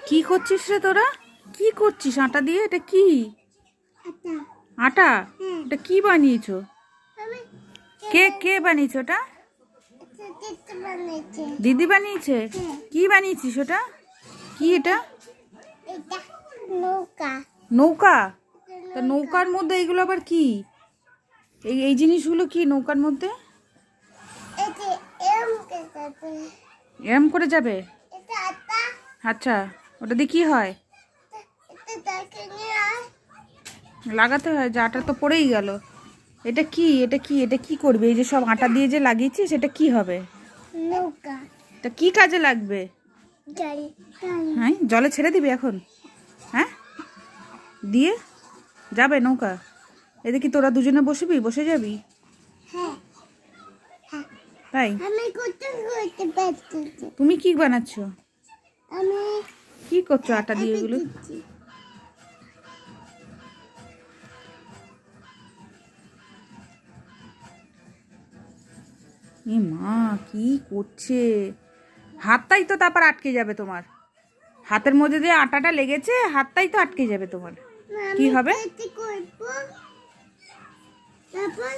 কি করছিস রে তোরা? কি করছিস আটা দিয়ে? এটা কি আটা? এটা কি বানিয়েছো? কে কে বানিয়েছো ওটা? দিদি বানিয়েছে? কি বানিয়েছিস ওটা? কি এটা? নৌকা। নৌকা? তা নৌকার মধ্যে এগুলো আবার কি? এই এই জিনিসগুলো কি নৌকার মধ্যে? এরম করে যাবে? আচ্ছা, ওটা দিয়ে কি হয়? লাগাতে হয়? যে আটা তো পড়েই গেল। এটা কি? এটা কি? এটা কি করবে? এই যে সব আটা দিয়ে যে লাগিয়েছিস এটা কি হবে? নৌকা। তা কি কাজে লাগবে? হ্যাঁ, জলে ছেড়ে দিবি এখন? হ্যাঁ, দিয়ে যাবে নৌকা? এতে কি তোরা দুজনে বসবি? বসে যাবি? তাই? তুমি কি বানাচ্ছ? আমি কি করছো আটা দিয়ে এগুলো? এ মা, কি করছে? হাতটাই তো তারপর আটকে যাবে তোমার। হাতের মধ্যে দিয়ে আটাটা লেগেছে, হাতটাই তো আটকে যাবে তোমার। কি হবে? তারপর